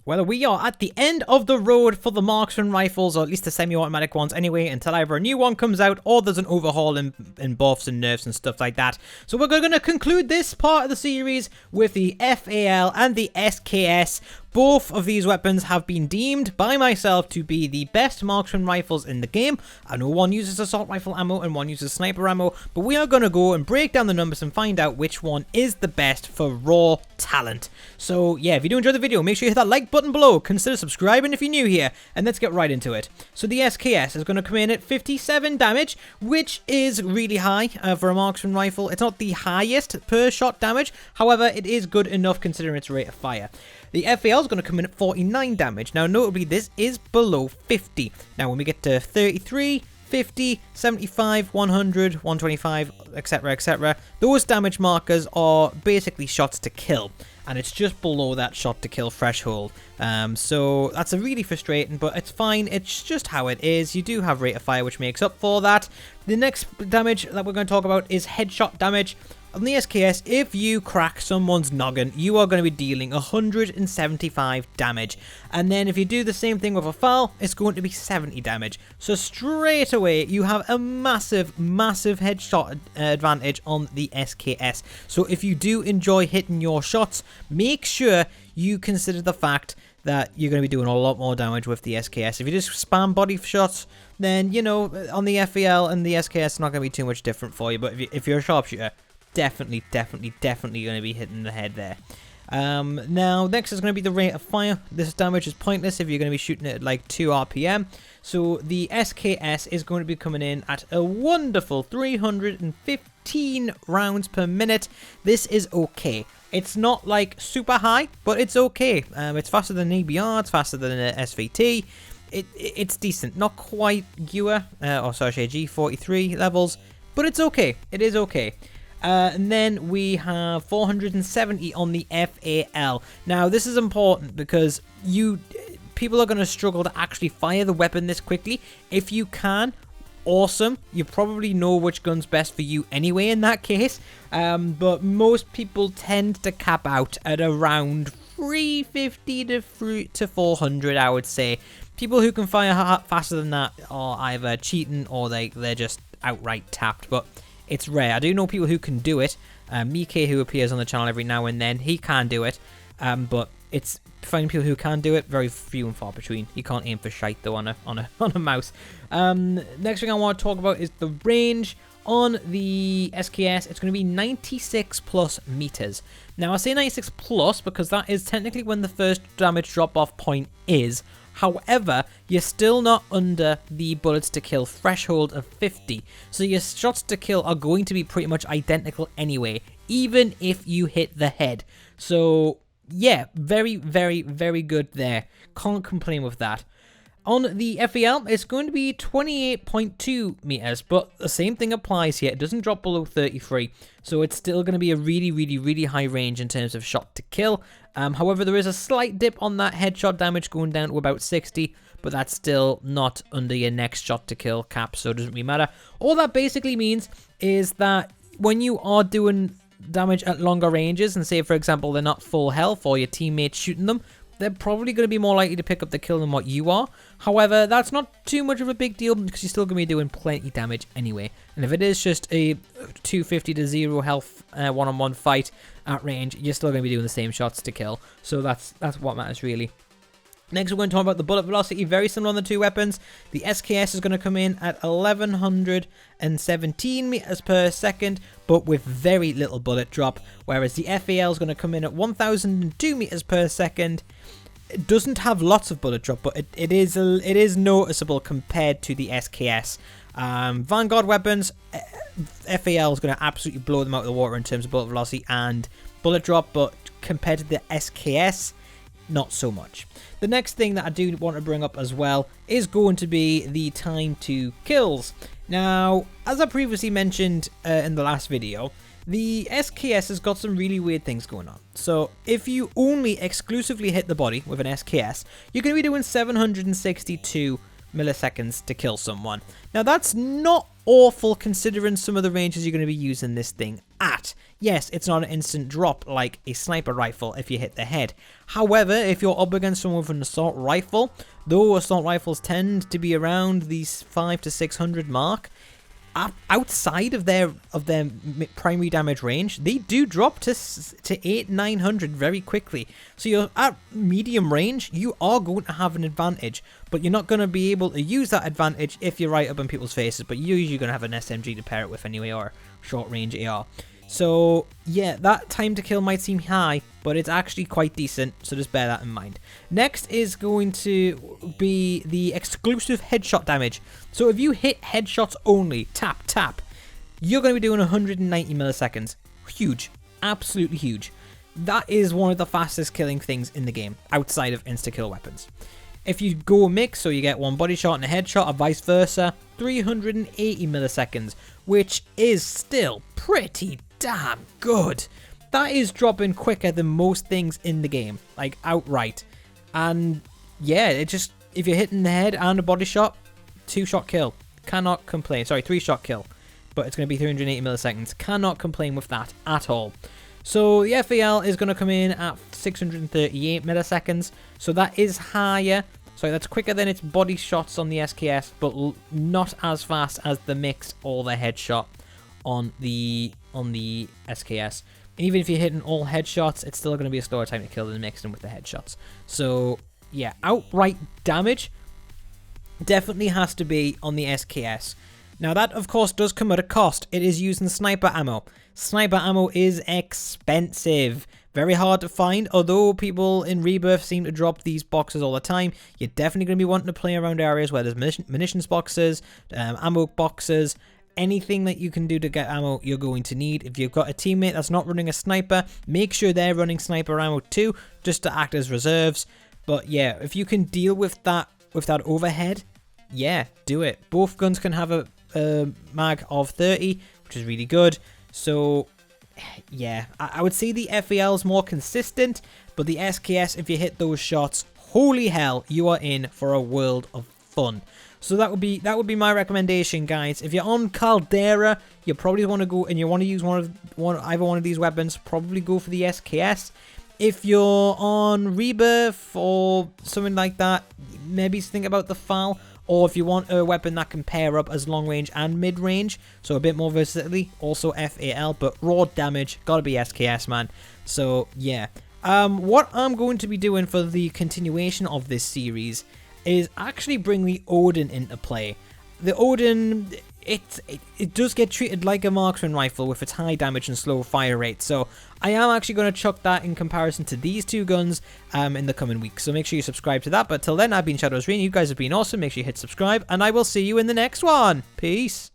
Well, we are at the end of the road for the marksman rifles, or at least the semi-automatic ones anyway, until either a new one comes out or there's an overhaul in buffs and nerfs and stuff like that. So we're going to conclude this part of the series with the FAL and the SKS. Both of these weapons have been deemed by myself to be the best marksman rifles in the game. I know one uses assault rifle ammo and one uses sniper ammo, but we are going to go and break down the numbers and find out which one is the best for raw talent. So yeah, if you do enjoy the video, make sure you hit that like button below, consider subscribing if you're new here, and let's get right into it. So the SKS is going to come in at 57 damage, which is really high for a marksman rifle. It's not the highest per shot damage, however, it is good enough considering its rate of fire. The FAL is going to come in at 49 damage. Now, notably, this is below 50. Now, when we get to 33, 50, 75, 100, 125, etc., etc., those damage markers are basically shots to kill. And it's just below that shot to kill threshold. So that's a really frustrating, but it's fine. It's just how it is. You do have rate of fire, which makes up for that. The next damage that we're going to talk about is headshot damage. On the SKS, if you crack someone's noggin, you are going to be dealing 175 damage. And then if you do the same thing with a FAL, it's going to be 70 damage. So straight away, you have a massive, massive headshot advantage on the SKS. So if you do enjoy hitting your shots, make sure you consider the fact that you're going to be doing a lot more damage with the SKS. If you just spam body shots, then, you know, on the FAL and the SKS, it's not going to be too much different for you. But if you're a sharpshooter, definitely going to be hitting the head there. Now, next is going to be the rate of fire. This damage is pointless if you're going to be shooting it at like 2 RPM. So the SKS is going to be coming in at a wonderful 315 rounds per minute. This is okay. It's not like super high, but it's okay. It's faster than EBR, it's faster than SVT. It's decent. Not quite GUA, or sorry, G43 levels, but it's okay. It is okay. And then we have 470 on the FAL. Now, this is important because people are going to struggle to actually fire the weapon this quickly. If you can, awesome. You probably know which gun's best for you anyway in that case. But most people tend to cap out at around 350 to 400, I would say. People who can fire faster than that are either cheating or they're just outright tapped. But it's rare. I do know people who can do it. Mike, who appears on the channel every now and then, he can do it. But it's finding people who can do it very few and far between. You can't aim for shite though on a mouse. Next thing I want to talk about is the range on the SKS. It's going to be 96 plus meters. Now I say 96 plus because that is technically when the first damage drop off point is. However, you're still not under the bullets to kill threshold of 50, so your shots to kill are going to be pretty much identical anyway, even if you hit the head. So yeah, very good there. Can't complain with that. On the FAL, it's going to be 28.2 meters, but the same thing applies here. It doesn't drop below 33, so it's still going to be a really high range in terms of shot to kill. However, there is a slight dip on that headshot damage going down to about 60, but that's still not under your next shot to kill cap, so it doesn't really matter. All that basically means is that when you are doing damage at longer ranges, and say, for example, they're not full health or your teammates shooting them, they're probably going to be more likely to pick up the kill than what you are. However, that's not too much of a big deal because you're still going to be doing plenty damage anyway. And if it is just a 250 to 0 health one-on-one fight at range, you're still going to be doing the same shots to kill. So that's what matters really. Next, we're going to talk about the bullet velocity, very similar on the two weapons. The SKS is going to come in at 1117 meters per second, but with very little bullet drop, whereas the FAL is going to come in at 1002 meters per second. It doesn't have lots of bullet drop, but it is noticeable compared to the SKS. Vanguard weapons, FAL is going to absolutely blow them out of the water in terms of bullet velocity and bullet drop, but compared to the SKS, not so much. The next thing that I do want to bring up as well is going to be the time to kills. Now, as I previously mentioned in the last video, the SKS has got some really weird things going on. So if you only exclusively hit the body with an SKS, you're going to be doing 762 milliseconds to kill someone. Now that's not awful considering some of the ranges you're going to be using this thing at. that. Yes, it's not an instant drop like a sniper rifle if you hit the head. However, if you're up against someone with an assault rifle, though assault rifles tend to be around the 500 to 600 mark, outside of their primary damage range, they do drop to 800-900 very quickly. So you're at medium range, you are going to have an advantage, but you're not going to be able to use that advantage if you're right up in people's faces. But you're usually going to have an SMG to pair it with anyway, or short range AR. So yeah, that time to kill might seem high, but it's actually quite decent, so just bear that in mind. Next is going to be the exclusive headshot damage. So if you hit headshots only, tap, tap, you're going to be doing 190 milliseconds. Huge. Absolutely huge. That is one of the fastest killing things in the game, outside of insta-kill weapons. If you go a mix, so you get one body shot and a headshot, or vice versa, 380 milliseconds, which is still pretty damn good. That is dropping quicker than most things in the game, like outright. And yeah, it just, if you're hitting the head and a body shot, 2-shot kill. Cannot complain. Sorry, 3-shot kill. But it's going to be 380 milliseconds. Cannot complain with that at all. So the FAL is going to come in at 638 milliseconds. So that is higher. So that's quicker than its body shots on the SKS, but not as fast as the mix or the headshot on the SKS. Even if you're hitting all headshots, it's still going to be a slower time to kill than mixing with the headshots. So yeah, outright damage definitely has to be on the SKS. Now that of course does come at a cost. It is using sniper ammo. Sniper ammo is expensive. Very hard to find, although people in Rebirth seem to drop these boxes all the time. You're definitely going to be wanting to play around areas where there's munitions boxes, ammo boxes. Anything that you can do to get ammo, you're going to need. If you've got a teammate that's not running a sniper, make sure they're running sniper ammo too, just to act as reserves. But yeah, if you can deal with that overhead, yeah, do it. Both guns can have a mag of 30, which is really good. So yeah, I would say the FAL is more consistent, but the SKS, if you hit those shots, holy hell, you are in for a world of fun. So that would be my recommendation, guys. If you're on Caldera, you probably want to go and you want to use either one of these weapons. Probably go for the SKS. If you're on Rebirth or something like that, maybe think about the FAL. Or if you want a weapon that can pair up as long range and mid range, so a bit more versatility, also FAL. But raw damage, gotta be SKS, man. So yeah. What I'm going to be doing for the continuation of this series is actually bring the Odin into play. The Odin, it does get treated like a marksman rifle with its high damage and slow fire rate. So I am actually going to chuck that in comparison to these two guns in the coming weeks. So make sure you subscribe to that. But till then, I've been ShadowsReign. You guys have been awesome. Make sure you hit subscribe, and I will see you in the next one. Peace.